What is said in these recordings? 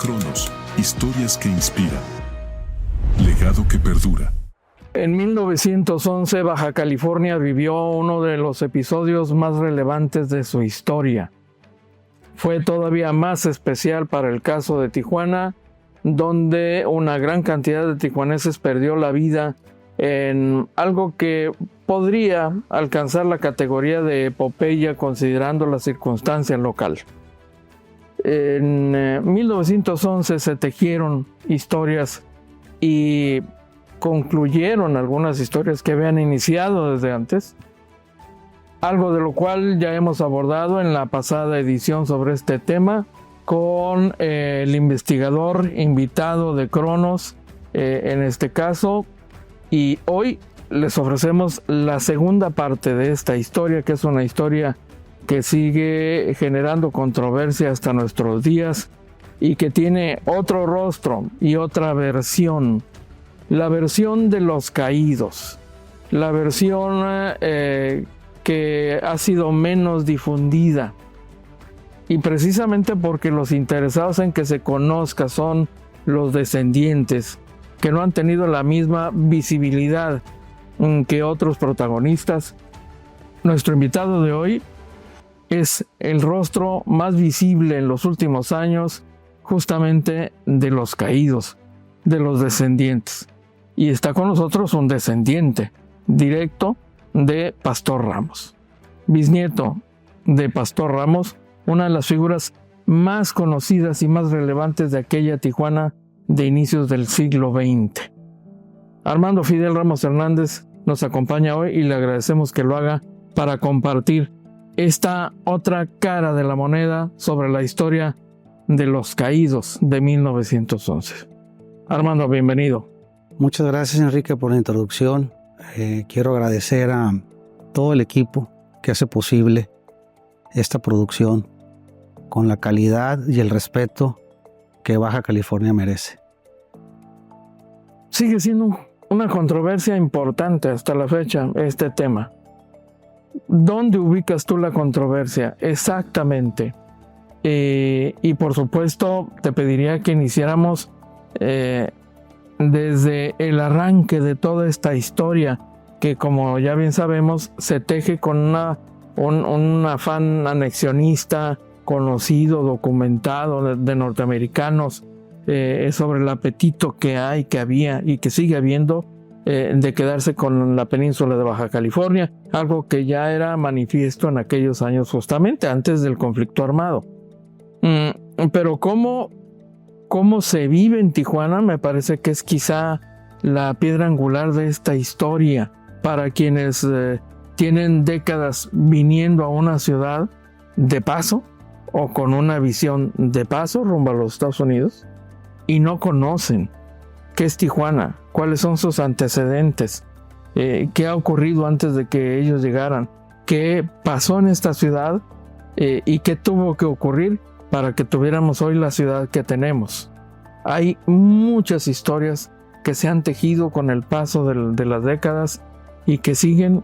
Cronos, historias que inspiran. Legado que perdura. En 1911, Baja California vivió uno de los episodios más relevantes de su historia. Fue todavía más especial para el caso de Tijuana, donde una gran cantidad de tijuaneses perdió la vida en algo que podría alcanzar la categoría de epopeya considerando la circunstancia local. En 1911 se tejieron historias y concluyeron algunas historias que habían iniciado desde antes, algo de lo cual ya hemos abordado en la pasada edición sobre este tema con el investigador invitado de Cronos, en este caso, y hoy les ofrecemos la segunda parte de esta historia, que es una historia que sigue generando controversia hasta nuestros días y que tiene otro rostro y otra versión. La versión de los caídos, la versión que ha sido menos difundida, y precisamente porque los interesados en que se conozca son los descendientes, que no han tenido la misma visibilidad que otros protagonistas. Nuestro invitado de hoy es el rostro más visible en los últimos años, justamente de los caídos, de los descendientes. Y está con nosotros un descendiente directo de Pastor Ramos, bisnieto de Pastor Ramos, una de las figuras más conocidas y más relevantes de aquella Tijuana de inicios del siglo XX. Armando Fidel Ramos Hernández nos acompaña hoy y le agradecemos que lo haga para compartir esta otra cara de la moneda sobre la historia de los caídos de 1911. Armando, bienvenido. Muchas gracias, Enrique, por la introducción. Quiero agradecer a todo el equipo que hace posible esta producción con la calidad y el respeto que Baja California merece. Sigue siendo una controversia importante hasta la fecha este tema. ¿Dónde ubicas tú la controversia exactamente? Y por supuesto te pediría que iniciáramos desde el arranque de toda esta historia, que como ya bien sabemos se teje con un afán anexionista conocido, documentado de norteamericanos, sobre el apetito que hay, que había y que sigue habiendo de quedarse con la península de Baja California, algo que ya era manifiesto en aquellos años justamente antes del conflicto armado. Pero ¿cómo se vive en Tijuana? Me parece que es quizá la piedra angular de esta historia para quienes tienen décadas viniendo a una ciudad de paso o con una visión de paso rumbo a los Estados Unidos y no conocen qué es Tijuana, cuáles son sus antecedentes, qué ha ocurrido antes de que ellos llegaran, qué pasó en esta ciudad y qué tuvo que ocurrir para que tuviéramos hoy la ciudad que tenemos. Hay muchas historias que se han tejido con el paso de las décadas y que siguen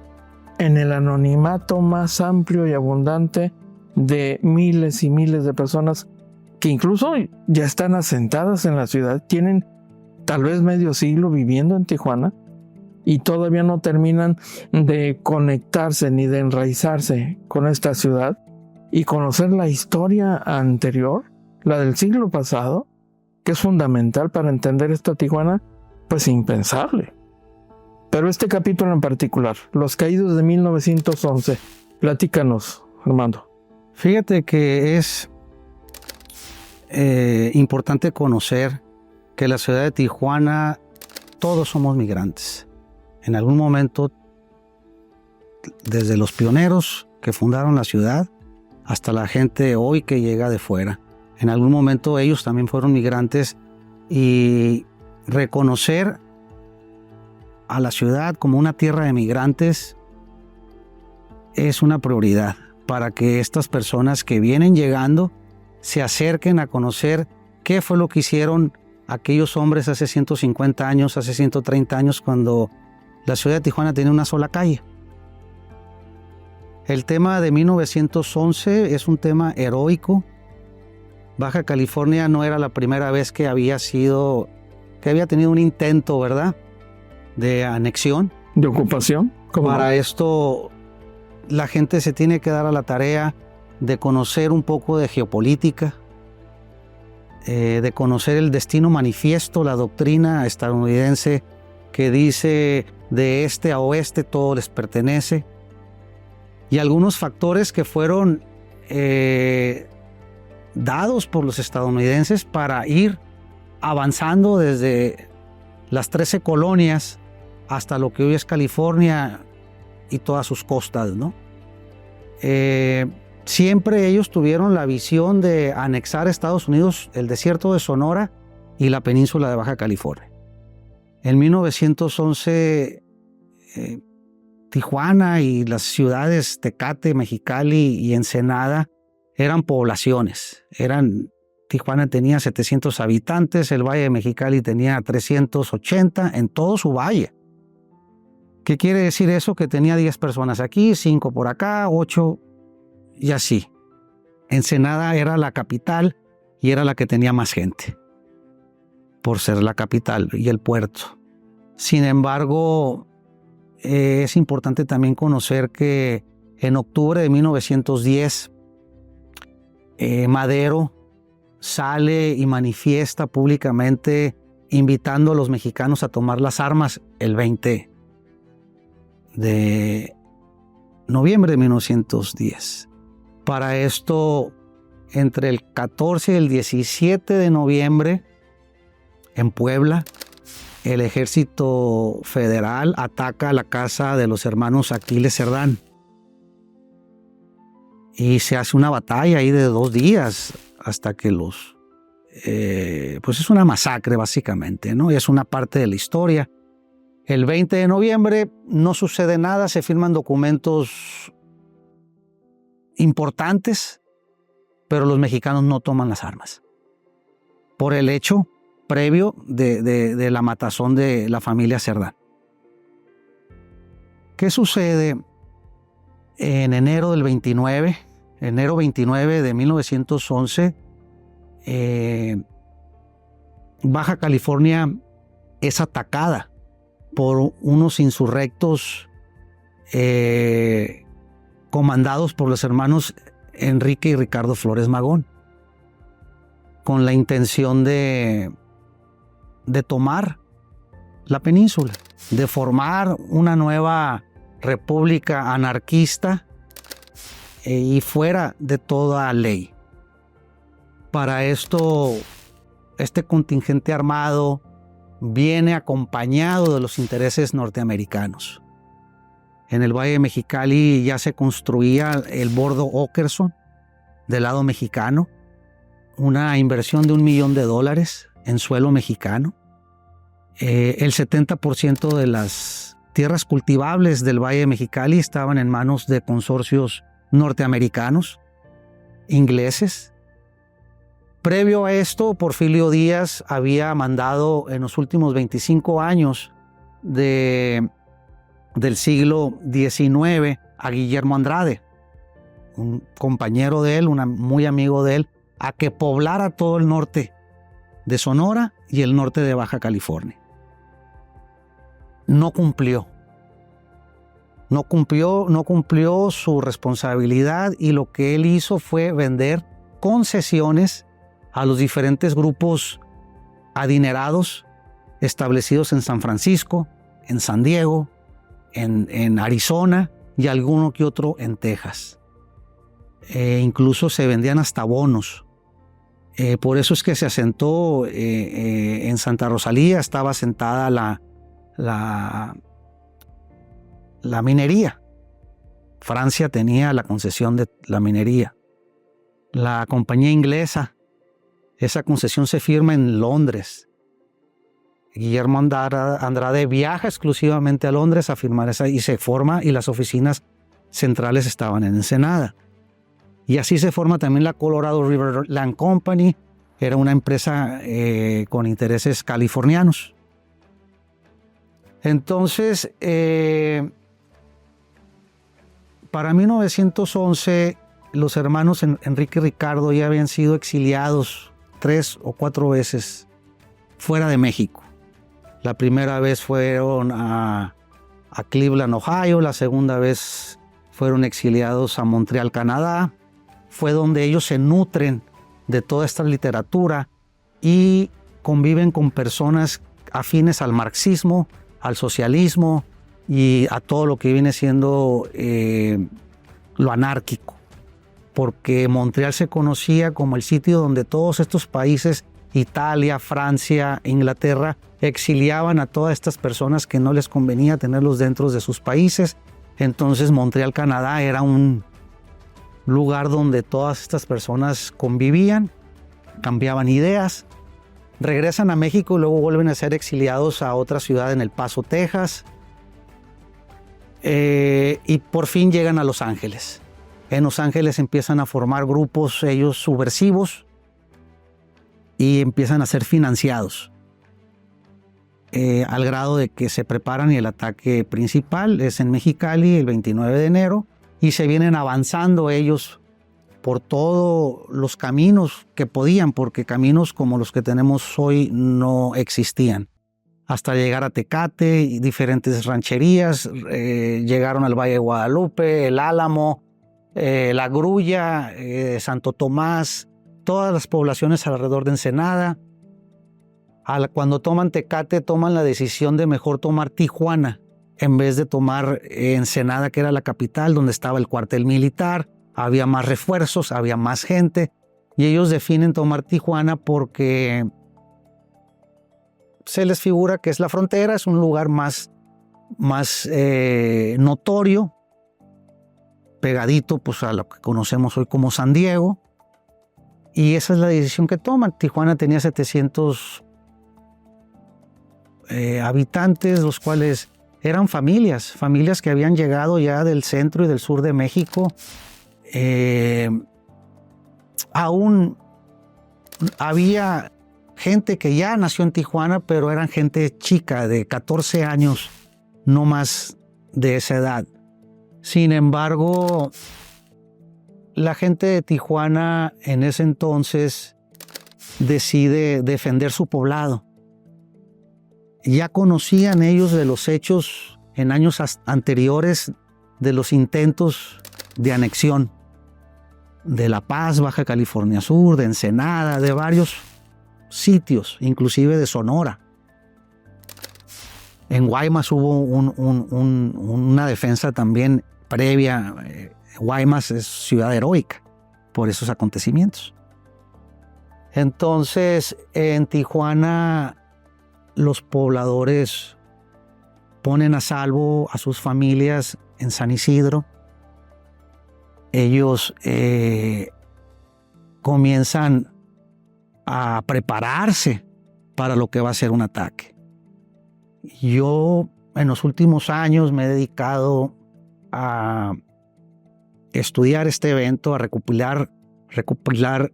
en el anonimato más amplio y abundante de miles y miles de personas que incluso ya están asentadas en la ciudad, tienen tal vez medio siglo viviendo en Tijuana y todavía no terminan de conectarse ni de enraizarse con esta ciudad y conocer la historia anterior, la del siglo pasado, que es fundamental para entender esta Tijuana, pues impensable. Pero este capítulo en particular, Los Caídos de 1911, platícanos, Armando. Fíjate que es importante conocer que la ciudad de Tijuana, todos somos migrantes. En algún momento, desde los pioneros que fundaron la ciudad, hasta la gente hoy que llega de fuera. En algún momento ellos también fueron migrantes y reconocer a la ciudad como una tierra de migrantes es una prioridad para que estas personas que vienen llegando se acerquen a conocer qué fue lo que hicieron aquellos hombres hace 150 años, hace 130 años, cuando la ciudad de Tijuana tenía una sola calle. El tema de 1911 es un tema heroico Baja California no era la primera vez que había tenido un intento, ¿verdad?, de anexión. ¿De ocupación? ¿Cómo? Para esto, la gente se tiene que dar a la tarea de conocer un poco de geopolítica, de conocer el destino manifiesto, la doctrina estadounidense que dice de este a oeste todo les pertenece, y algunos factores que fueron dados por los estadounidenses para ir avanzando desde las 13 colonias hasta lo que hoy es California y todas sus costas, ¿no? Siempre ellos tuvieron la visión de anexar a Estados Unidos el desierto de Sonora y la península de Baja California. En 1911, Tijuana y las ciudades Tecate, Mexicali y Ensenada eran poblaciones. Tijuana tenía 700 habitantes, el Valle de Mexicali tenía 380 en todo su valle. ¿Qué quiere decir eso? Que tenía 10 personas aquí, 5 por acá, 8 y así. Ensenada era la capital y era la que tenía más gente, por ser la capital y el puerto. Sin embargo, es importante también conocer que en octubre de 1910, Madero sale y manifiesta públicamente invitando a los mexicanos a tomar las armas el 20 de noviembre de 1910. Para esto, entre el 14 y el 17 de noviembre, en Puebla, el ejército federal ataca la casa de los hermanos Aquiles Cerdán. Y se hace una batalla ahí de 2 días hasta que pues es una masacre básicamente, ¿no? Y es una parte de la historia. El 20 de noviembre no sucede nada, se firman documentos importantes, pero los mexicanos no toman las armas por el hecho previo de la matazón de la familia Cerdán. ¿Qué sucede en enero 29 de 1911? Baja California es atacada por unos insurrectos comandados por los hermanos Enrique y Ricardo Flores Magón, con la intención de tomar la península, de formar una nueva república anarquista y fuera de toda ley. Para esto, este contingente armado viene acompañado de los intereses norteamericanos. En el Valle de Mexicali ya se construía el bordo Okerson del lado mexicano, una inversión de $1 millón en suelo mexicano. El 70% de las tierras cultivables del Valle de Mexicali estaban en manos de consorcios norteamericanos, ingleses. Previo a esto, Porfirio Díaz había mandado en los últimos 25 años del siglo XIX a Guillermo Andrade, un compañero de él, muy amigo de él, a que poblara todo el norte de Sonora y el norte de Baja California. No cumplió su responsabilidad, y lo que él hizo fue vender concesiones a los diferentes grupos adinerados establecidos en San Francisco, en San Diego, en Arizona y alguno que otro en Texas. Incluso se vendían hasta bonos. Por eso es que se asentó en Santa Rosalía, estaba asentada la minería. Francia tenía la concesión de la minería. La compañía inglesa, esa concesión se firma en Londres. Guillermo Andrade viaja exclusivamente a Londres a firmar esa, y se forma, y las oficinas centrales estaban en Ensenada. Y así se forma también la Colorado River Land Company. Era una empresa con intereses californianos. Entonces, para 1911 los hermanos Enrique y Ricardo ya habían sido exiliados 3 o 4 veces fuera de México. La primera vez fueron a Cleveland, Ohio. La segunda vez fueron exiliados a Montreal, Canadá. Fue donde ellos se nutren de toda esta literatura y conviven con personas afines al marxismo, al socialismo y a todo lo que viene siendo lo anárquico. Porque Montreal se conocía como el sitio donde todos estos países, Italia, Francia, Inglaterra, exiliaban a todas estas personas que no les convenía tenerlos dentro de sus países. Entonces Montreal, Canadá, era un lugar donde todas estas personas convivían, cambiaban ideas, regresan a México y luego vuelven a ser exiliados a otra ciudad en El Paso, Texas, y por fin llegan a Los Ángeles. En Los Ángeles empiezan a formar grupos ellos subversivos y empiezan a ser financiados, al grado de que se preparan y el ataque principal es en Mexicali el 29 de enero y se vienen avanzando ellos por todos los caminos que podían, porque caminos como los que tenemos hoy no existían, hasta llegar a Tecate y diferentes rancherías. Llegaron al Valle de Guadalupe, el Álamo, La Grulla, Santo Tomás, todas las poblaciones alrededor de Ensenada. Cuando toman Tecate, toman la decisión de mejor tomar Tijuana en vez de tomar Ensenada, que era la capital, donde estaba el cuartel militar, había más refuerzos, había más gente, y ellos definen tomar Tijuana porque se les figura que es la frontera, es un lugar más notorio, pegadito pues, a lo que conocemos hoy como San Diego, y esa es la decisión que toman. Tijuana tenía 700 habitantes, los cuales eran familias que habían llegado ya del centro y del sur de México. Aún había gente que ya nació en Tijuana, pero eran gente chica, de 14 años, no más de esa edad. Sin embargo, la gente de Tijuana en ese entonces decide defender su poblado. Ya conocían ellos de los hechos en años anteriores de los intentos de anexión de La Paz, Baja California Sur, de Ensenada, de varios sitios, inclusive de Sonora. En Guaymas hubo una defensa también previa. Guaymas es ciudad heroica por esos acontecimientos. Entonces, en Tijuana, los pobladores ponen a salvo a sus familias en San Isidro. Ellos comienzan a prepararse para lo que va a ser un ataque. Yo en los últimos años me he dedicado a estudiar este evento, a recopilar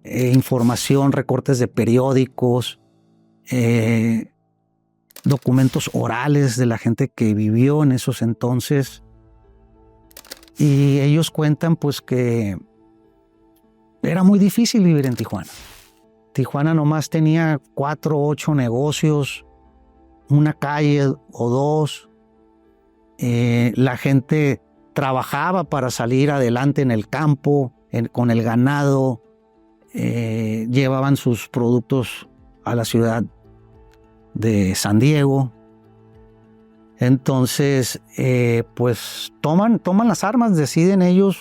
información, recortes de periódicos, documentos orales de la gente que vivió en esos entonces. Y ellos cuentan pues que era muy difícil vivir en Tijuana. Tijuana nomás tenía 4 o 8 negocios, una calle o 2. La gente trabajaba para salir adelante en el campo, con el ganado. Llevaban sus productos a la ciudad de San Diego. Entonces, pues toman las armas, deciden ellos,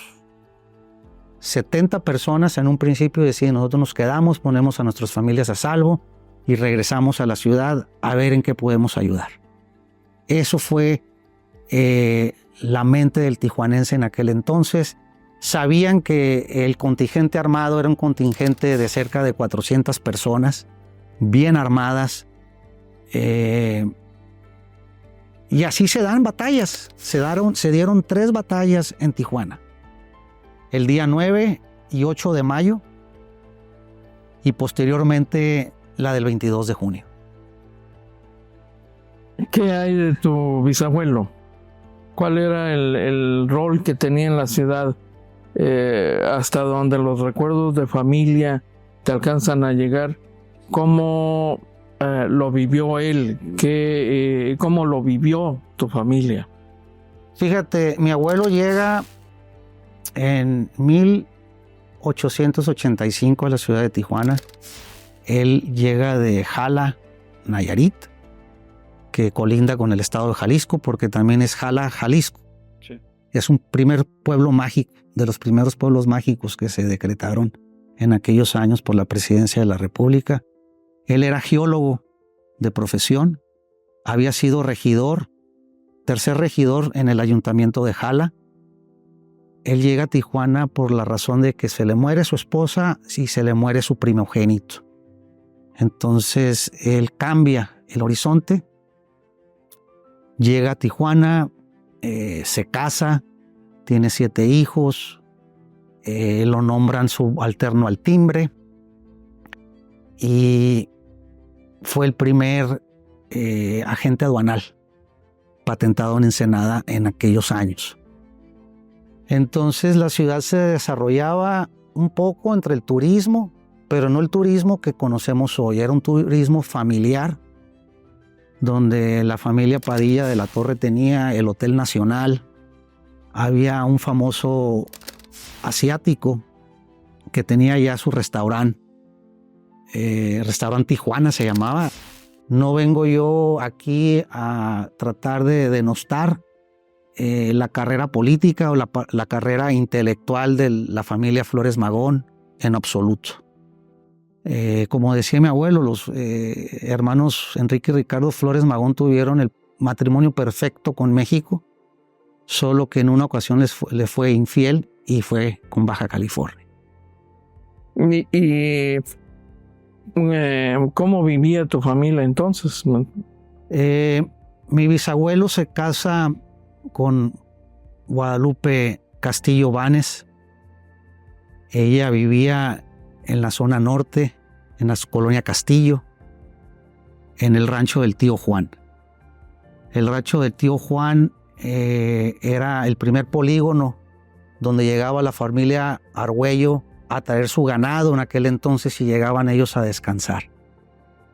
70 personas en un principio deciden: nosotros nos quedamos, ponemos a nuestras familias a salvo y regresamos a la ciudad a ver en qué podemos ayudar. Eso fue la mente del tijuanense en aquel entonces. Sabían que el contingente armado era un contingente de cerca de 400 personas, bien armadas. Y así se dan batallas. Se dieron 3 batallas en Tijuana. El día 9 y 8 de mayo y posteriormente la del 22 de junio. ¿Qué hay de tu bisabuelo? ¿Cuál era el rol que tenía en la ciudad? hasta donde los recuerdos de familia te alcanzan a llegar, ¿cómo lo vivió él? ¿Cómo lo vivió tu familia? Fíjate, mi abuelo llega en 1885 a la ciudad de Tijuana. Él llega de Jala, Nayarit, que colinda con el estado de Jalisco, porque también es Jala, Jalisco. Sí. Es un primer pueblo mágico, de los primeros pueblos mágicos que se decretaron en aquellos años por la presidencia de la República. Él era geólogo de profesión, había sido regidor, tercer regidor en el ayuntamiento de Jala. Él llega a Tijuana por la razón de que se le muere su esposa y se le muere su primogénito. Entonces él cambia el horizonte, llega a Tijuana, se casa, tiene 7 hijos, lo nombran subalterno al timbre y fue el primer agente aduanal patentado en Ensenada en aquellos años. Entonces la ciudad se desarrollaba un poco entre el turismo, pero no el turismo que conocemos hoy. Era un turismo familiar, donde la familia Padilla de la Torre tenía el Hotel Nacional. Había un famoso asiático que tenía ya su restaurante. Restaurante Tijuana se llamaba. No vengo yo aquí a tratar de denostar la carrera política o la carrera intelectual de la familia Flores Magón, en absoluto. Como decía mi abuelo, los hermanos Enrique y Ricardo Flores Magón tuvieron el matrimonio perfecto con México, solo que en una ocasión le fue infiel y fue con Baja California. ¿Cómo vivía tu familia entonces? Mi bisabuelo se casa con Guadalupe Castillo Banes. Ella vivía en la zona norte, en la colonia Castillo, en el rancho del tío Juan. El rancho del tío Juan era el primer polígono donde llegaba la familia Argüello a traer su ganado en aquel entonces y llegaban ellos a descansar.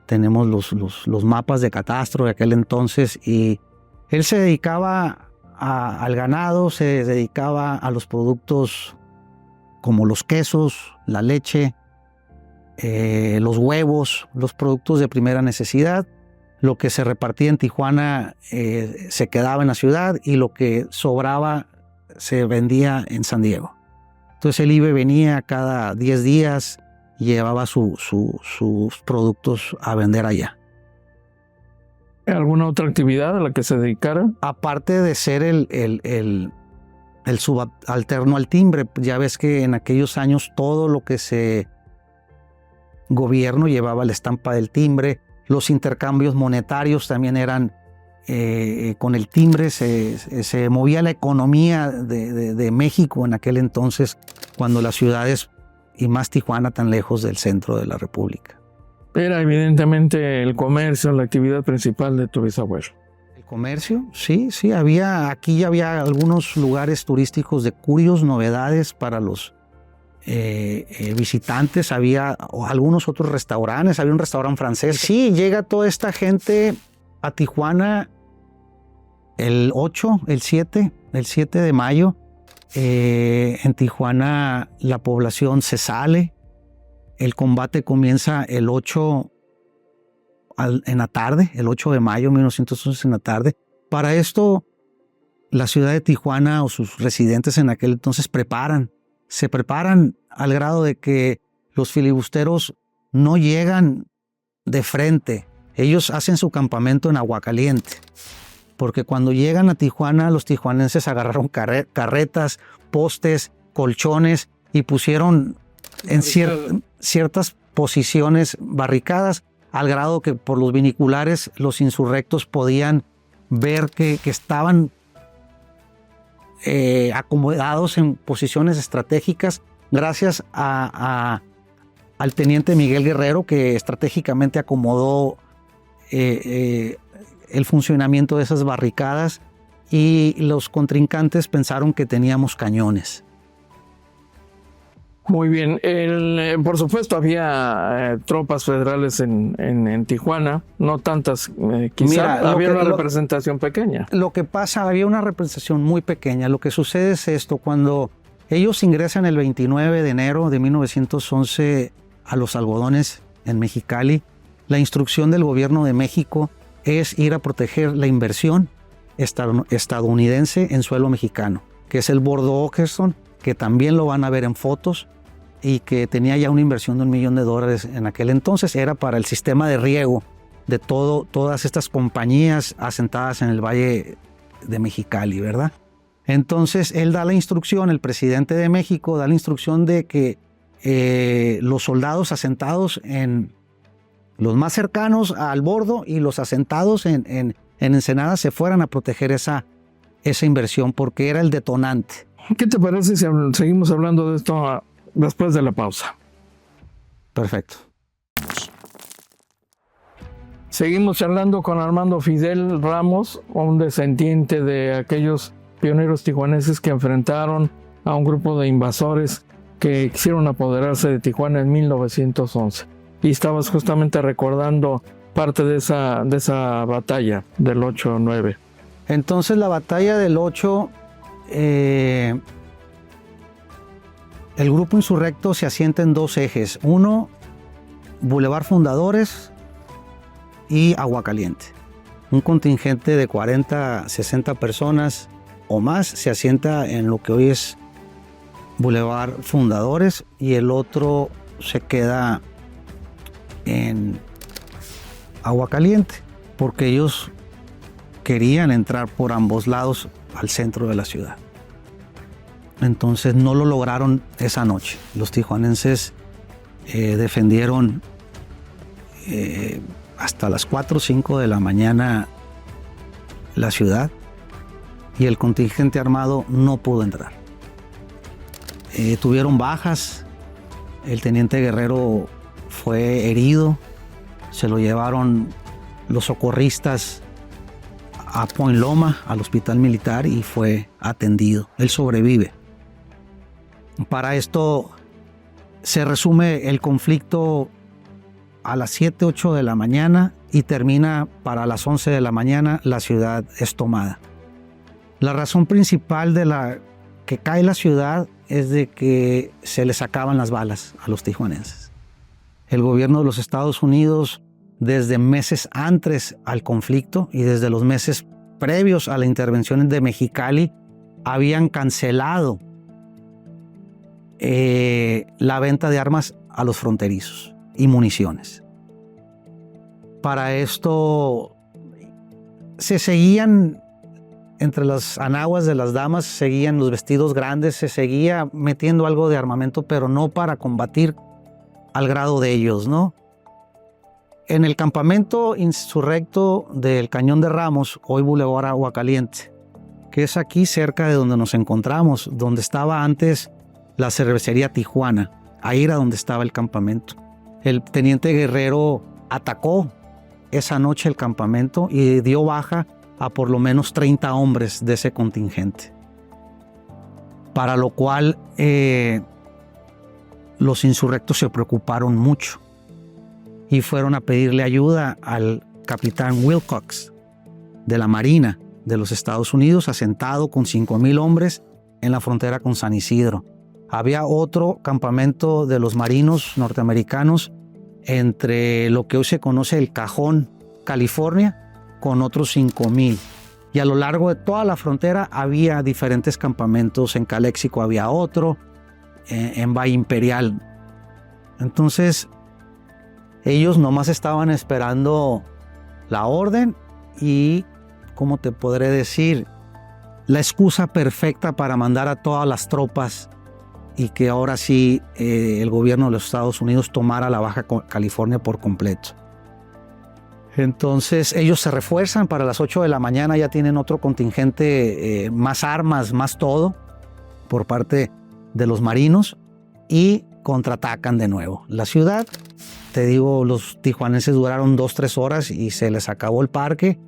Tenemos los mapas de catastro de aquel entonces y él se dedicaba al ganado, se dedicaba a los productos como los quesos, la leche, los huevos, los productos de primera necesidad. Lo que se repartía en Tijuana se quedaba en la ciudad y lo que sobraba se vendía en San Diego. Entonces él iba y venía cada 10 días y llevaba sus productos a vender allá. ¿Alguna otra actividad a la que se dedicara? Aparte de ser el subalterno al timbre, ya ves que en aquellos años todo lo que gobierno llevaba la estampa del timbre, los intercambios monetarios también eran con el timbre, se movía la economía de México en aquel entonces, cuando las ciudades, y más Tijuana, tan lejos del centro de la República. Era evidentemente el comercio la actividad principal de tu bisabuelo. El comercio, sí, aquí ya había algunos lugares turísticos de curios, novedades para los visitantes, había algunos otros restaurantes, había un restaurante francés. Sí, llega toda esta gente a Tijuana el 7 de mayo. En Tijuana la población se sale. El combate comienza el 8 en la tarde, el 8 de mayo de 1911 en la tarde. Para esto, la ciudad de Tijuana o sus residentes en aquel entonces se preparan al grado de que los filibusteros no llegan de frente. Ellos hacen su campamento en Aguacaliente, porque cuando llegan a Tijuana, los tijuanenses agarraron carretas, postes, colchones y pusieron en ciertas posiciones barricadas, al grado que por los biniculares los insurrectos podían ver que estaban acomodados en posiciones estratégicas gracias al teniente Miguel Guerrero, que estratégicamente acomodó el funcionamiento de esas barricadas, y los contrincantes pensaron que teníamos cañones. Muy bien. Por supuesto, había tropas federales en Tijuana, no tantas, quizá había una representación pequeña. Lo que pasa, había una representación muy pequeña. Lo que sucede es esto: cuando ellos ingresan el 29 de enero de 1911 a Los Algodones, en Mexicali, la instrucción del gobierno de México es ir a proteger la inversión estadounidense en suelo mexicano, que es el Bordo Okerson, que también lo van a ver en fotos, y que tenía ya una inversión de $1 millón en aquel entonces. Era para el sistema de riego de todas estas compañías asentadas en el Valle de Mexicali, ¿verdad? Entonces él da la instrucción, el presidente de México da la instrucción de que los soldados asentados en los más cercanos al bordo y los asentados en Ensenada se fueran a proteger esa inversión, porque era el detonante. ¿Qué te parece si seguimos hablando de esto después de la pausa? Perfecto. Seguimos charlando con Armando Fidel Ramos, un descendiente de aquellos pioneros tijuaneses que enfrentaron a un grupo de invasores que quisieron apoderarse de Tijuana en 1911. Y estabas justamente recordando parte de esa batalla del 8-9. Entonces la batalla del 8, el grupo insurrecto se asienta en dos ejes. Uno, Boulevard Fundadores y Aguacaliente. Un contingente de 40, 60 personas o más se asienta en lo que hoy es Boulevard Fundadores, y el otro se queda en Aguacaliente, porque ellos querían entrar por ambos lados al centro de la ciudad. Entonces no lo lograron esa noche. Los tijuanenses defendieron hasta las 4 o 5 de la mañana la ciudad, y el contingente armado no pudo entrar. Tuvieron bajas. El teniente Guerrero fue herido. Se lo llevaron los socorristas a Point Loma, al hospital militar, y fue atendido. Él sobrevive. Para esto se resume el conflicto a las 7, 8 de la mañana y termina para las 11 de la mañana. La ciudad es tomada. La razón principal de la que cae la ciudad es de que se les acaban las balas a los tijuanenses. El gobierno de los Estados Unidos, desde meses antes al conflicto y desde los meses previos a la intervención de Mexicali, habían cancelado la venta de armas a los fronterizos y municiones. Para esto se seguían, entre las anaguas de las damas, seguían los vestidos grandes, se seguía metiendo algo de armamento, pero no para combatir al grado de ellos, ¿no? En el campamento insurrecto del Cañón de Ramos, hoy Boulevard Aguacaliente, que es aquí cerca de donde nos encontramos, donde estaba antes la cervecería Tijuana, ahí era donde estaba el campamento. El teniente Guerrero atacó esa noche el campamento y dio baja a por lo menos 30 hombres de ese contingente. Para lo cual los insurrectos se preocuparon mucho y fueron a pedirle ayuda al capitán Wilcox de la Marina de los Estados Unidos, asentado con 5,000 hombres en la frontera con San Isidro. Había otro campamento de los marinos norteamericanos entre lo que hoy se conoce el Cajón, California, con otros 5,000. Y a lo largo de toda la frontera había diferentes campamentos. En Caléxico había otro, en Valle Imperial. Entonces, ellos nomás estaban esperando la orden y, ¿cómo te podré decir?, la excusa perfecta para mandar a todas las tropas y que ahora sí el gobierno de los Estados Unidos tomara la Baja California por completo. Entonces ellos se refuerzan para las 8 de la mañana, ya tienen otro contingente, más armas, más todo, por parte de los marinos, y contraatacan de nuevo. La ciudad, te digo, los tijuanenses duraron 2-3 horas y se les acabó el parque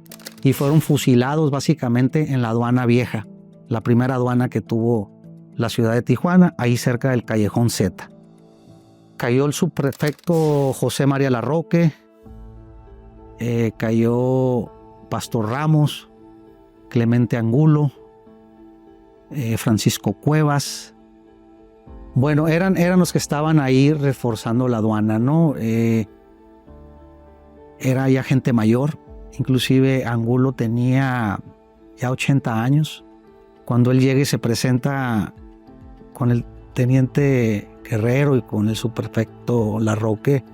y fueron fusilados básicamente en la aduana vieja, la primera aduana que tuvo la ciudad de Tijuana, ahí cerca del Callejón Z. Cayó el subprefecto José María Larroque, cayó Pastor Ramos, Clemente Angulo, Francisco Cuevas. Bueno, eran los que estaban ahí reforzando la aduana, ¿no? Era ya gente mayor, inclusive Angulo tenía ya 80 años. Cuando él llega y se presenta con el teniente Guerrero y con el subprefecto Larroque,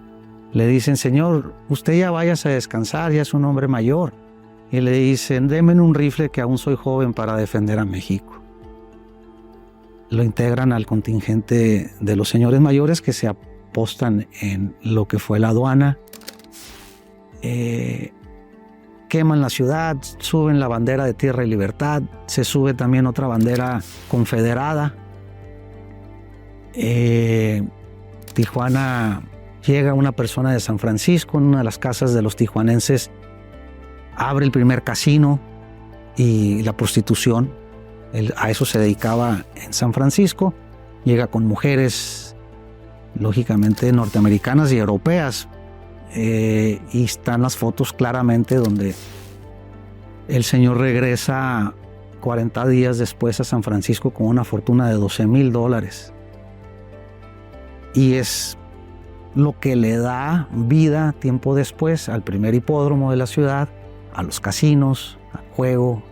le dicen: señor, usted ya váyase a descansar, ya es un hombre mayor. Y le dicen: denme un rifle que aún soy joven para defender a México. Lo integran al contingente de los señores mayores que se apostan en lo que fue la aduana. Queman la ciudad, suben la bandera de Tierra y Libertad, se sube también otra bandera confederada. Tijuana, llega una persona de San Francisco en una de las casas de los tijuanenses, abre el primer casino y la prostitución. A eso se dedicaba en San Francisco. Llega con mujeres, lógicamente norteamericanas y europeas. Y están las fotos claramente donde el señor regresa 40 días después a San Francisco con una fortuna de $12,000. Y es lo que le da vida tiempo después al primer hipódromo de la ciudad, a los casinos, al juego.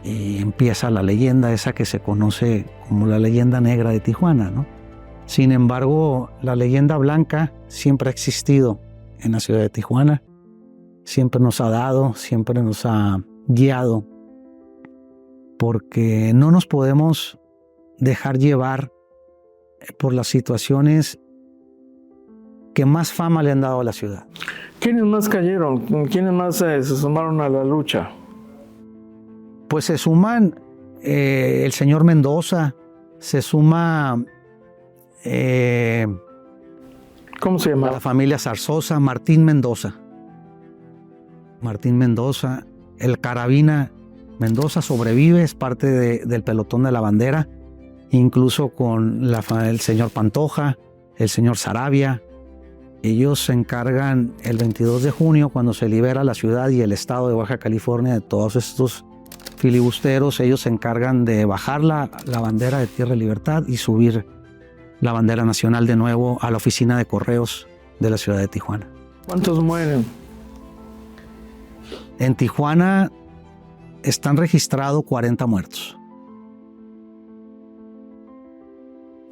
Y empieza la leyenda esa que se conoce como la leyenda negra de Tijuana, ¿no? Sin embargo, la leyenda blanca siempre ha existido en la ciudad de Tijuana. Siempre nos ha dado, siempre nos ha guiado, porque no nos podemos dejar llevar por las situaciones que más fama le han dado a la ciudad. ¿Quiénes más cayeron? ¿Quiénes más se sumaron a la lucha? Pues se suman el señor Mendoza, se suma ¿cómo se llama? la familia Zarzosa, Martín Mendoza. Martín Mendoza, el Carabina Mendoza sobrevive, es parte del pelotón de la bandera, incluso con el señor Pantoja, el señor Saravia. Ellos se encargan el 22 de junio, cuando se libera la ciudad y el estado de Baja California de todos estos filibusteros. Ellos se encargan de bajar la bandera de Tierra y Libertad y subir la bandera nacional de nuevo a la oficina de correos de la ciudad de Tijuana. ¿Cuántos mueren? En Tijuana están registrados 40 muertos.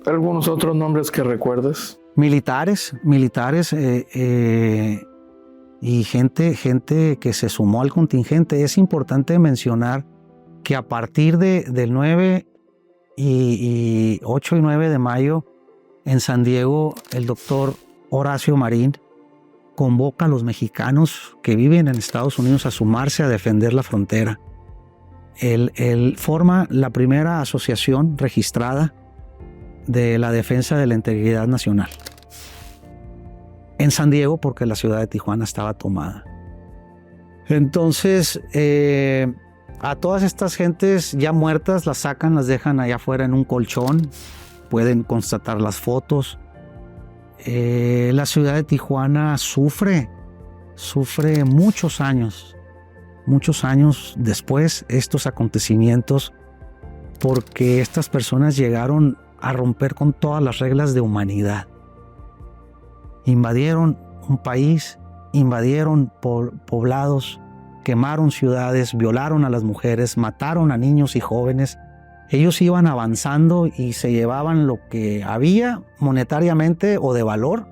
¿Algunos otros nombres que recuerdes? Militares y gente que se sumó al contingente. Es importante mencionar que a partir del 9 y 8 y 9 de mayo, en San Diego, el doctor Horacio Marín convoca a los mexicanos que viven en Estados Unidos a sumarse a defender la frontera. Él forma la primera asociación registrada de la defensa de la integridad nacional en San Diego, porque la ciudad de Tijuana estaba tomada. Entonces, a todas estas gentes ya muertas las sacan, las dejan allá afuera en un colchón. Pueden constatar las fotos. La ciudad de Tijuana sufre muchos años después estos acontecimientos, porque estas personas llegaron a romper con todas las reglas de humanidad. Invadieron un país, invadieron poblados, quemaron ciudades, violaron a las mujeres, mataron a niños y jóvenes. Ellos iban avanzando y se llevaban lo que había monetariamente o de valor.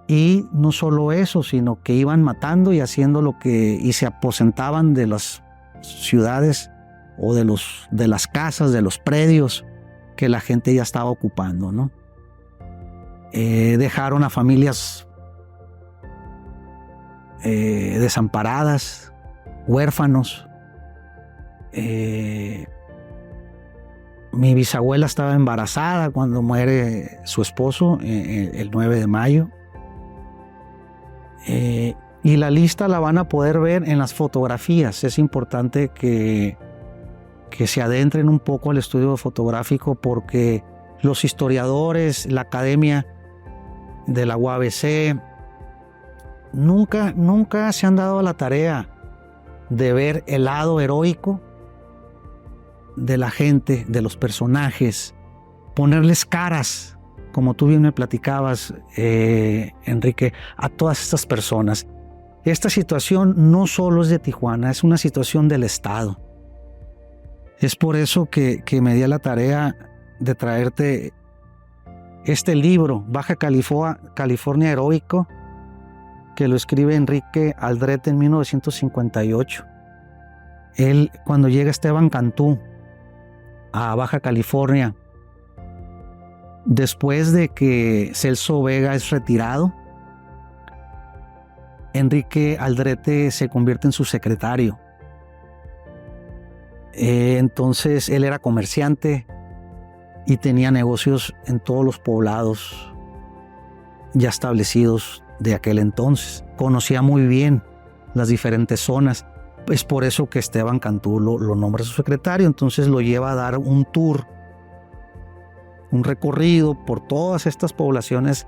Y no solo eso, sino que iban matando y haciendo y se aposentaban de las ciudades o de las casas, de los predios que la gente ya estaba ocupando, ¿no? Dejaron a familias desamparadas, huérfanos. Mi bisabuela estaba embarazada cuando muere su esposo el 9 de mayo. Y la lista la van a poder ver en las fotografías. Es importante que que se adentren un poco al estudio fotográfico, porque los historiadores, la academia de la UABC, nunca se han dado a la tarea de ver el lado heroico de la gente, de los personajes, ponerles caras, como tú bien me platicabas, Enrique, a todas estas personas. Esta situación no solo es de Tijuana, es una situación del Estado. Es por eso que me di a la tarea de traerte este libro, Baja California Heroico, que lo escribe Enrique Aldrete en 1958. Él, cuando llega Esteban Cantú a Baja California, después de que Celso Vega es retirado, Enrique Aldrete se convierte en su secretario. Entonces él era comerciante y tenía negocios en todos los poblados ya establecidos de aquel entonces. Conocía muy bien las diferentes zonas. Es por eso que Esteban Cantú lo nombra su secretario. Entonces lo lleva a dar un tour, un recorrido por todas estas poblaciones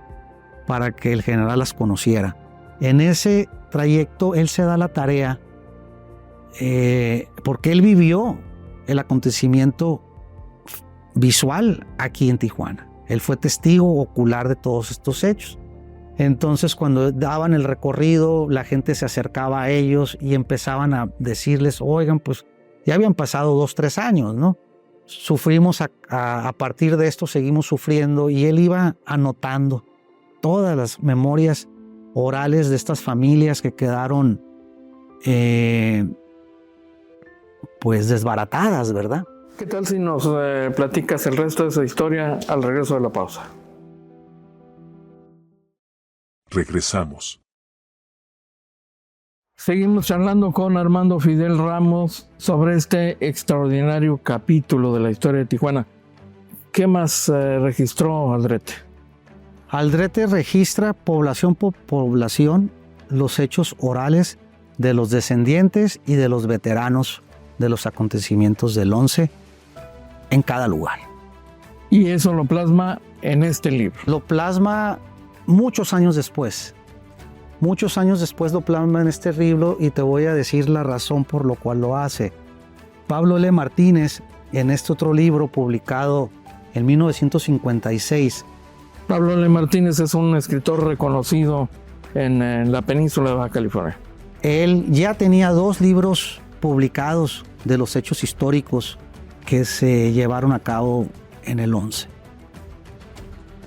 para que el general las conociera. En ese trayecto él se da la tarea, porque él vivió el acontecimiento visual aquí en Tijuana. Él fue testigo ocular de todos estos hechos. Entonces, cuando daban el recorrido, la gente se acercaba a ellos y empezaban a decirles: oigan, pues ya habían pasado 2-3 años, ¿no? Sufrimos a partir de esto, seguimos sufriendo. Y él iba anotando todas las memorias orales de estas familias que quedaron pues desbaratadas, ¿verdad? ¿Qué tal si nos platicas el resto de esa historia al regreso de la pausa? Regresamos. Seguimos charlando con Armando Fidel Ramos sobre este extraordinario capítulo de la historia de Tijuana. ¿Qué más registró Aldrete? Aldrete registra población por población los hechos orales de los descendientes y de los veteranos de los acontecimientos del 11 en cada lugar. Y eso lo plasma en este libro. Lo plasma muchos años después. Muchos años después lo plasma en este libro, y te voy a decir la razón por lo cual lo hace. Pablo L. Martínez, en este otro libro publicado en 1956. Pablo L. Martínez es un escritor reconocido en la península de Baja California. Él ya tenía 2 libros publicados de los hechos históricos que se llevaron a cabo en el 11.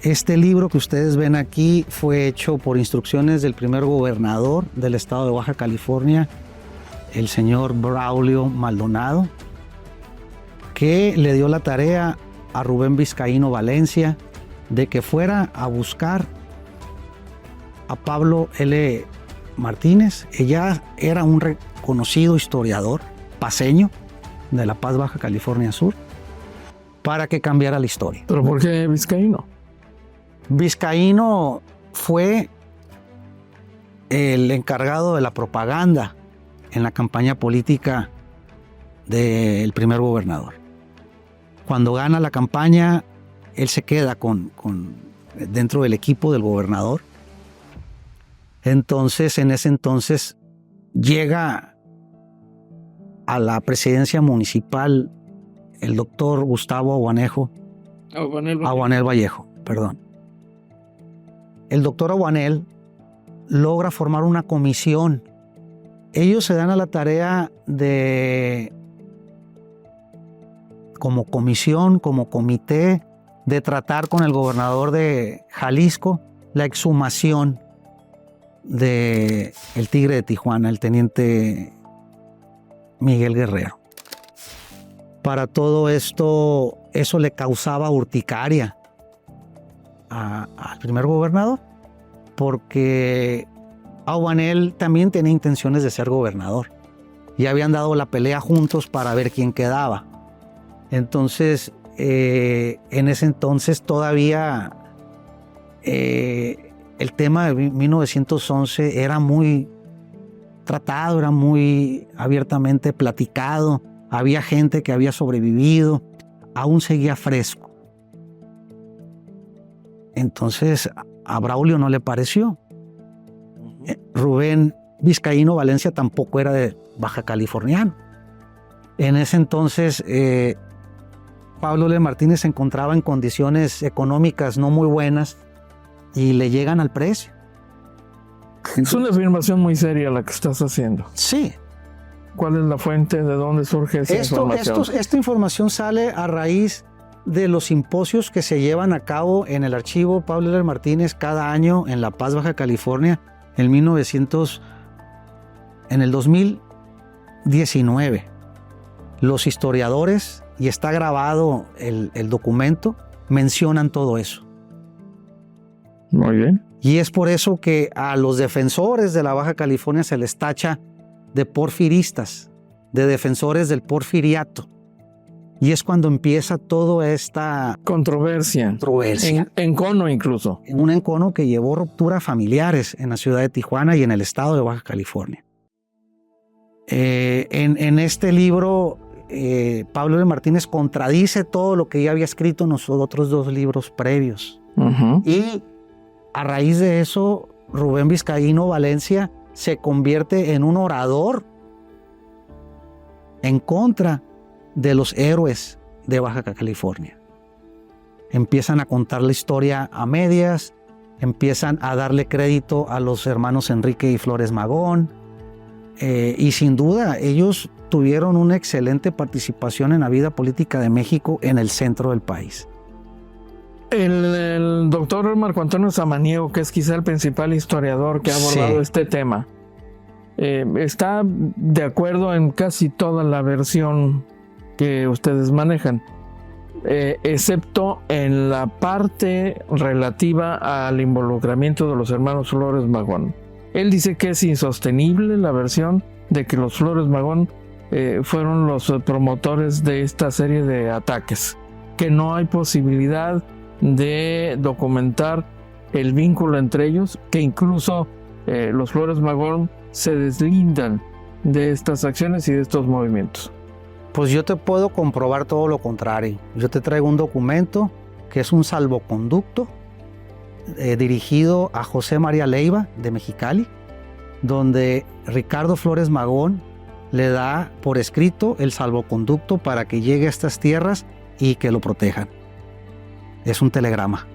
Este libro que ustedes ven aquí fue hecho por instrucciones del primer gobernador del estado de Baja California, el señor Braulio Maldonado, que le dio la tarea a Rubén Vizcaíno Valencia de que fuera a buscar a Pablo L. Martínez. Ella era un reconocido historiador paceño de La Paz, Baja California Sur, para que cambiara la historia. ¿Pero por qué Vizcaíno? Vizcaíno fue el encargado de la propaganda en la campaña política del primer gobernador. Cuando gana la campaña, él se queda dentro del equipo del gobernador. Entonces, en ese entonces, llega a la presidencia municipal el doctor Gustavo Aguanel Vallejo. El doctor Aguanel logra formar una comisión. Ellos se dan a la tarea de, como comisión, como comité, de tratar con el gobernador de Jalisco la exhumación de el Tigre de Tijuana, el teniente Miguel Guerrero. Para todo esto, eso le causaba urticaria al primer gobernador, porque Aguanel también tenía intenciones de ser gobernador. Ya habían dado la pelea juntos para ver quién quedaba. Entonces, en ese entonces todavía el tema de 1911 era muy tratado, era muy abiertamente platicado había gente que había sobrevivido, aún seguía fresco. Entonces a Braulio no le pareció. Rubén Vizcaíno Valencia tampoco era de baja californiano. En ese entonces Pablo L. Martínez se encontraba en condiciones económicas no muy buenas y le llegan al precio. Es una afirmación muy seria la que estás haciendo. Sí. ¿Cuál es la fuente? ¿De dónde surge esa información? Esta información sale a raíz de los simposios que se llevan a cabo en el archivo Pablo L. Martínez cada año en La Paz, Baja California, en el 2019. Los historiadores, y está grabado el documento, mencionan todo eso. Muy bien. Y es por eso que a los defensores de la Baja California se les tacha de porfiristas, de defensores del porfiriato. Y es cuando empieza toda esta controversia. Encono incluso. Un encono que llevó rupturas familiares en la ciudad de Tijuana y en el estado de Baja California. En este libro, Pablo L. Martínez contradice todo lo que ya había escrito en los otros dos libros previos. Y a raíz de eso, Rubén Vizcaíno Valencia se convierte en un orador en contra de los héroes de Baja California. Empiezan a contar la historia a medias, empiezan a darle crédito a los hermanos Enrique y Flores Magón, y sin duda ellos tuvieron una excelente participación en la vida política de México en el centro del país. El doctor Marco Antonio Samaniego, que es quizá el principal historiador que ha abordado este tema, está de acuerdo en casi toda la versión que ustedes manejan, excepto en la parte relativa al involucramiento de los hermanos Flores Magón. Él dice que es insostenible la versión de que los Flores Magón fueron los promotores de esta serie de ataques, que no hay posibilidad de documentar el vínculo entre ellos, que incluso los Flores Magón se deslindan de estas acciones y de estos movimientos. Pues yo te puedo comprobar todo lo contrario. Yo te traigo un documento que es un salvoconducto dirigido a José María Leiva de Mexicali, donde Ricardo Flores Magón le da por escrito el salvoconducto para que llegue a estas tierras y que lo protejan. Es un telegrama.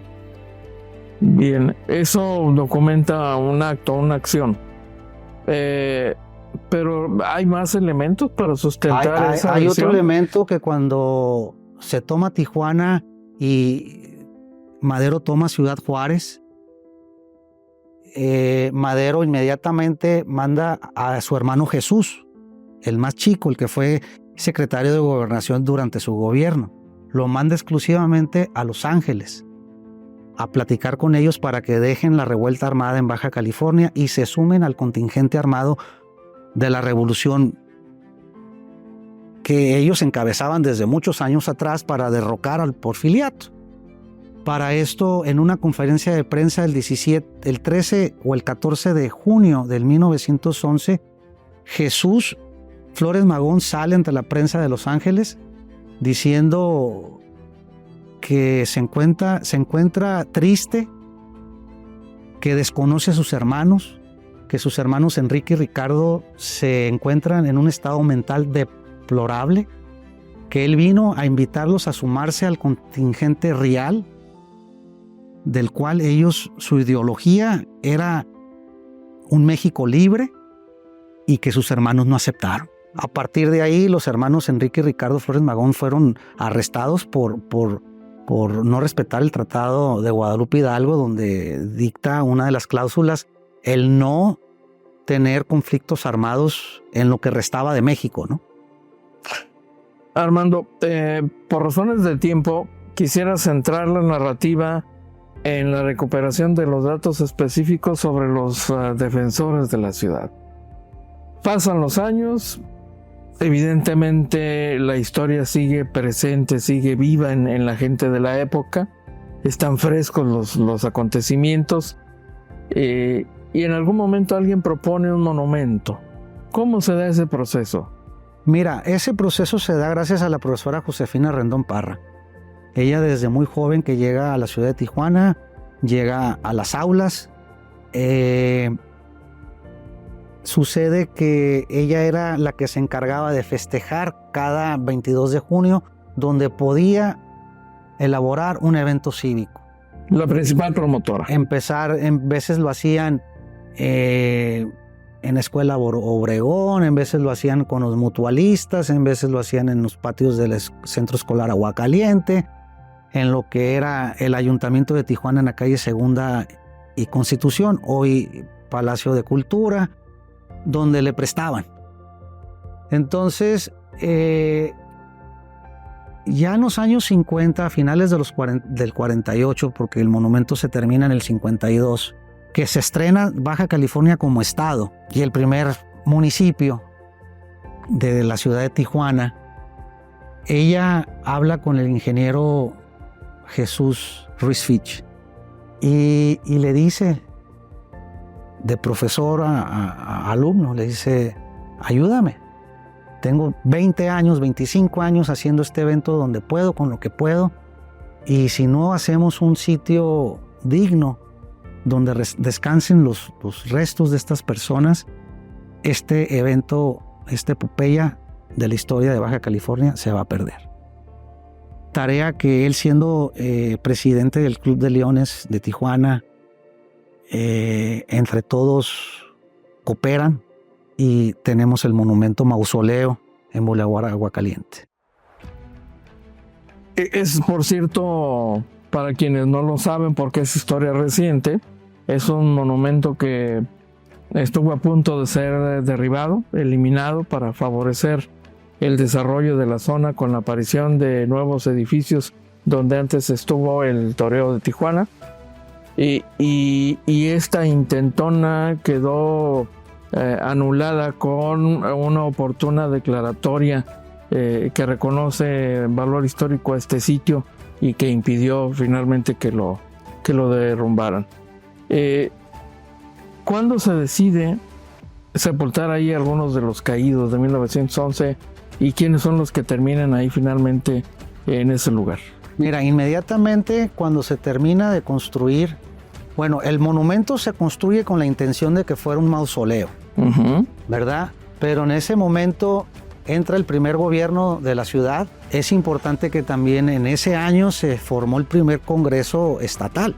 Bien, eso documenta un acto, una acción. Pero hay más elementos para sustentar esa hay versión. Otro elemento, que cuando se toma Tijuana y Madero toma Ciudad Juárez, Madero inmediatamente manda a su hermano Jesús, el más chico, el que fue secretario de Gobernación durante su gobierno. Lo manda exclusivamente a Los Ángeles a platicar con ellos para que dejen la revuelta armada en Baja California y se sumen al contingente armado de la revolución que ellos encabezaban desde muchos años atrás para derrocar al porfiriato. Para esto, en una conferencia de prensa el 13 o el 14 de junio del 1911, Jesús Flores Magón sale ante la prensa de Los Ángeles diciendo que se encuentra triste, que desconoce a sus hermanos, que sus hermanos Enrique y Ricardo se encuentran en un estado mental deplorable, que él vino a invitarlos a sumarse al contingente real, del cual su ideología era un México libre, y que sus hermanos no aceptaron. A partir de ahí, los hermanos Enrique y Ricardo Flores Magón fueron arrestados por no respetar el Tratado de Guadalupe Hidalgo, donde dicta una de las cláusulas el no tener conflictos armados en lo que restaba de México, ¿no? Armando, por razones de tiempo, quisiera centrar la narrativa en la recuperación de los datos específicos sobre los defensores de la ciudad. Pasan los años, evidentemente la historia sigue presente, sigue viva en la gente de la época, están frescos los acontecimientos, y en algún momento alguien propone un monumento. ¿Cómo se da ese proceso? Mira, ese proceso se da gracias a la profesora Josefina Rendón Parra. Ella desde muy joven que llega a la ciudad de Tijuana, llega a las aulas. Sucede que ella era la que se encargaba de festejar cada 22 de junio, donde podía elaborar un evento cívico. La principal promotora. En veces lo hacían en Escuela Obregón, en veces lo hacían con los mutualistas, en veces lo hacían en los patios del Centro Escolar Aguacaliente, en lo que era el Ayuntamiento de Tijuana en la calle Segunda y Constitución, hoy Palacio de Cultura, donde le prestaban. Entonces, ya en los años 50, a finales de del 48, porque el monumento se termina en el 52, que se estrena Baja California como estado y el primer municipio de la ciudad de Tijuana, ella habla con el ingeniero Jesús Ruiz Fitch y le dice, de profesor a alumno, le dice, ayúdame. Tengo 20 años, 25 años haciendo este evento donde puedo, con lo que puedo, y si no hacemos un sitio digno donde descansen los restos de estas personas, este evento, esta epopeya de la historia de Baja California se va a perder. Tarea que él, siendo presidente del Club de Leones de Tijuana, entre todos cooperan y tenemos el monumento mausoleo en Boulevard Aguacaliente. Es, por cierto, para quienes no lo saben, porque es historia reciente, es un monumento que estuvo a punto de ser derribado, eliminado, para favorecer el desarrollo de la zona con la aparición de nuevos edificios donde antes estuvo el toreo de Tijuana. Y esta intentona quedó anulada con una oportuna declaratoria que reconoce valor histórico a este sitio y que impidió finalmente que lo derrumbaran. ¿Cuándo se decide sepultar ahí algunos de los caídos de 1911 y quiénes son los que terminan ahí finalmente en ese lugar? Mira, inmediatamente cuando se termina de construir, bueno, el monumento se construye con la intención de que fuera un mausoleo, ¿verdad? Pero en ese momento entra el primer gobierno de la ciudad. Es importante que también en ese año se formó el primer congreso estatal.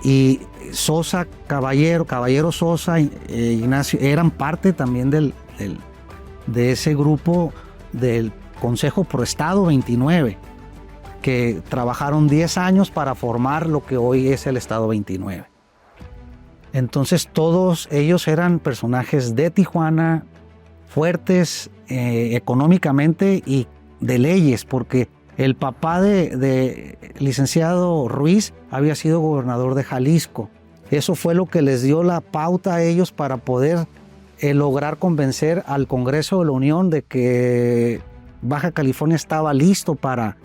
Y Sosa, Caballero Sosa, Ignacio, eran parte también de ese grupo del Consejo Pro Estado 29, que trabajaron 10 años para formar lo que hoy es el Estado 29. Entonces todos ellos eran personajes de Tijuana, fuertes económicamente y de leyes, porque el papá de licenciado Ruiz había sido gobernador de Jalisco. Eso fue lo que les dio la pauta a ellos para poder lograr convencer al Congreso de la Unión de que Baja California estaba listo para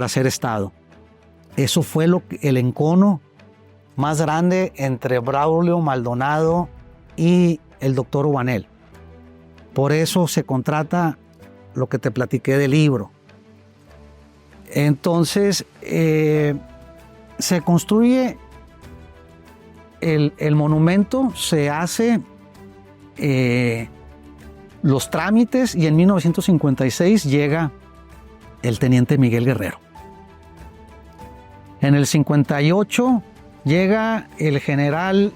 ser estado. Eso fue el encono más grande entre Braulio Maldonado y el doctor Ubanel. Por eso se contrata lo que te platiqué del libro. Entonces se construye el monumento, se hace los trámites y en 1956 llega el teniente Miguel Guerrero. En el 58 llega el general,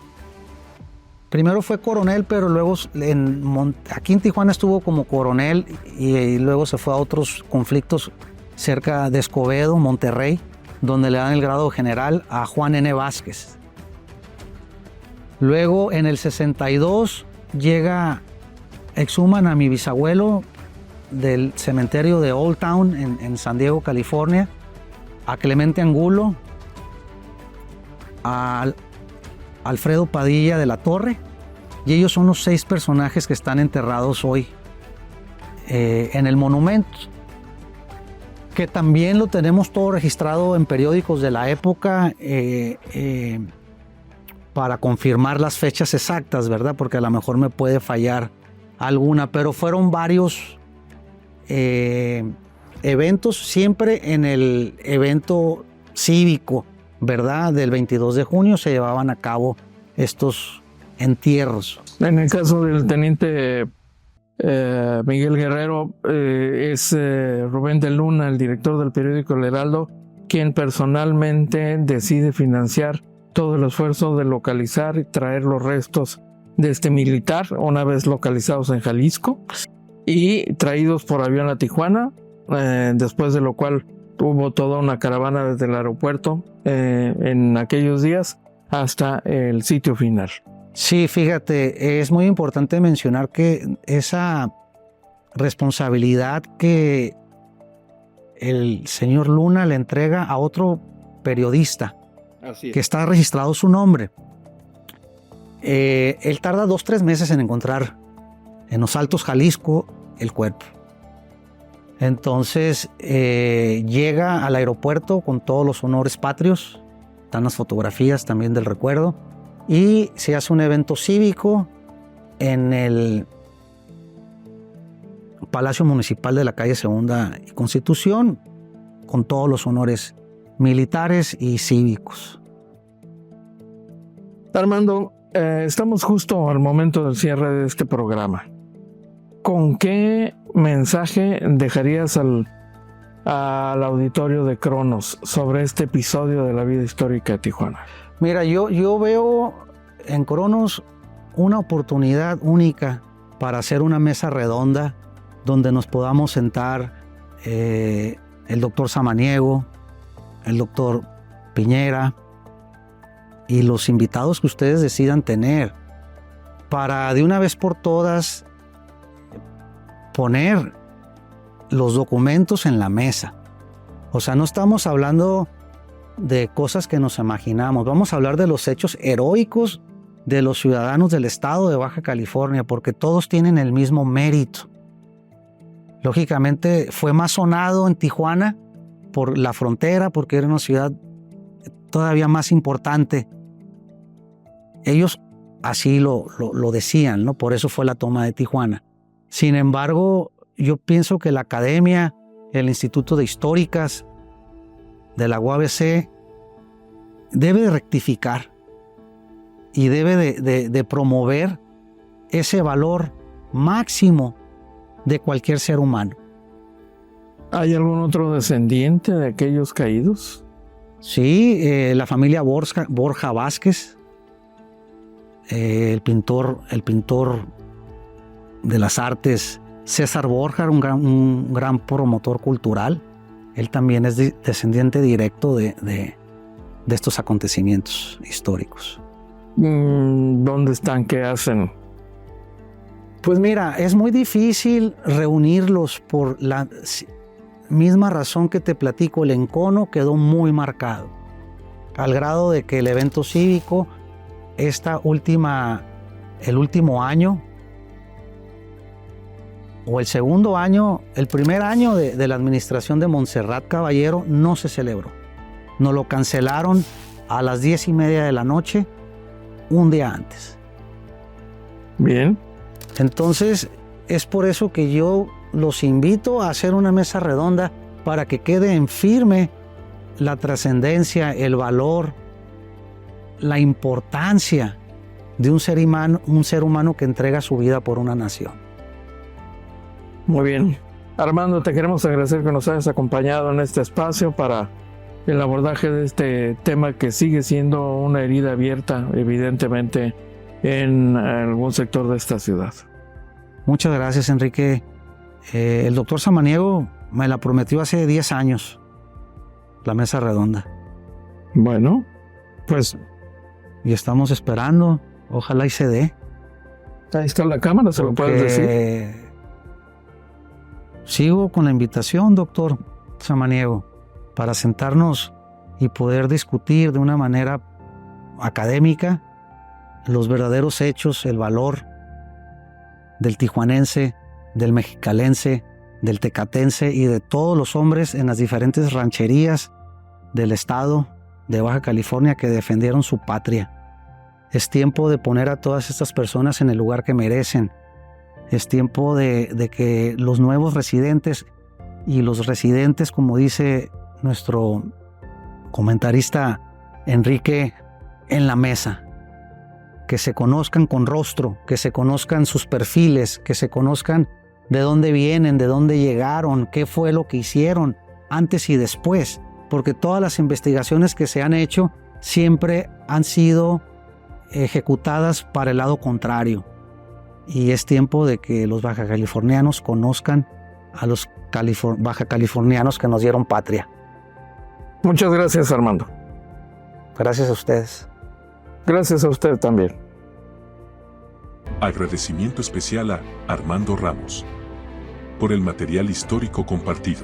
primero fue coronel, pero luego aquí en Tijuana estuvo como coronel y luego se fue a otros conflictos cerca de Escobedo, Monterrey, donde le dan el grado de general a Juan N. Vázquez. Luego en el 62 exhuman a mi bisabuelo del cementerio de Old Town en San Diego, California, a Clemente Angulo, a Alfredo Padilla de la Torre, y ellos son los 6 personajes que están enterrados hoy en el monumento, que también lo tenemos todo registrado en periódicos de la época para confirmar las fechas exactas, ¿verdad? Porque a lo mejor me puede fallar alguna, pero fueron varios eventos, siempre en el evento cívico, ¿verdad? Del 22 de junio se llevaban a cabo estos entierros. En el caso del teniente Miguel Guerrero, es Rubén de Luna, el director del periódico El Heraldo, quien personalmente decide financiar todo el esfuerzo de localizar y traer los restos de este militar, una vez localizados en Jalisco y traídos por avión a Tijuana, después de lo cual hubo toda una caravana desde el aeropuerto en aquellos días hasta el sitio final. Sí, fíjate, es muy importante mencionar que esa responsabilidad que el señor Luna le entrega a otro periodista, que está registrado su nombre. Él tarda 2-3 meses en encontrar en Los Altos, Jalisco, el cuerpo. Entonces llega al aeropuerto con todos los honores patrios, están las fotografías también del recuerdo, y se hace un evento cívico en el Palacio Municipal de la calle Segunda y Constitución, con todos los honores militares y cívicos. Armando, estamos justo al momento del cierre de este programa. ¿Con qué mensaje dejarías al auditorio de Cronos sobre este episodio de la vida histórica de Tijuana? Mira, yo veo en Cronos una oportunidad única para hacer una mesa redonda donde nos podamos sentar el doctor Samaniego, el doctor Piñera y los invitados que ustedes decidan tener, para de una vez por todas poner los documentos en la mesa. O sea, no estamos hablando de cosas que nos imaginamos, vamos a hablar de los hechos heroicos de los ciudadanos del estado de Baja California, porque todos tienen el mismo mérito. Lógicamente fue más sonado en Tijuana por la frontera, porque era una ciudad todavía más importante. Ellos así lo decían, ¿no? Por eso fue la toma de Tijuana. Sin embargo, yo pienso que la academia, el Instituto de Históricas de la UABC debe de rectificar y debe de promover ese valor máximo de cualquier ser humano. ¿Hay algún otro descendiente de aquellos caídos? Sí, la familia Borja Vázquez, el pintor de las artes César Borja, un gran promotor cultural. Él también es descendiente directo de estos acontecimientos históricos. ¿Dónde están? ¿Qué hacen? Pues mira, es muy difícil reunirlos por la misma razón que te platico. El encono quedó muy marcado, al grado de que el evento cívico, el último año, o el segundo año, el primer año de la administración de Montserrat Caballero, no se celebró. Nos lo cancelaron a las 10:30 de la noche, un día antes. Bien. Entonces, es por eso que yo los invito a hacer una mesa redonda para que quede en firme la trascendencia, el valor, la importancia de un ser humano que entrega su vida por una nación. Muy bien. Armando, te queremos agradecer que nos hayas acompañado en este espacio para el abordaje de este tema que sigue siendo una herida abierta, evidentemente, en algún sector de esta ciudad. Muchas gracias, Enrique. El doctor Samaniego me la prometió hace 10 años, la mesa redonda. Bueno, pues... Y estamos esperando, ojalá y se dé. Ahí está la cámara, se lo puedes decir. Sigo con la invitación, doctor Samaniego, para sentarnos y poder discutir de una manera académica los verdaderos hechos, el valor del tijuanense, del mexicalense, del tecatense y de todos los hombres en las diferentes rancherías del estado de Baja California que defendieron su patria. Es tiempo de poner a todas estas personas en el lugar que merecen, Es tiempo de que los nuevos residentes y los residentes, como dice nuestro comentarista Enrique, en la mesa, que se conozcan con rostro, que se conozcan sus perfiles, que se conozcan de dónde vienen, de dónde llegaron, qué fue lo que hicieron antes y después, porque todas las investigaciones que se han hecho siempre han sido ejecutadas para el lado contrario. Y es tiempo de que los bajacalifornianos conozcan a los bajacalifornianos que nos dieron patria. Muchas gracias, Armando. Gracias a ustedes. Gracias a usted también. Agradecimiento especial a Armando Ramos por el material histórico compartido.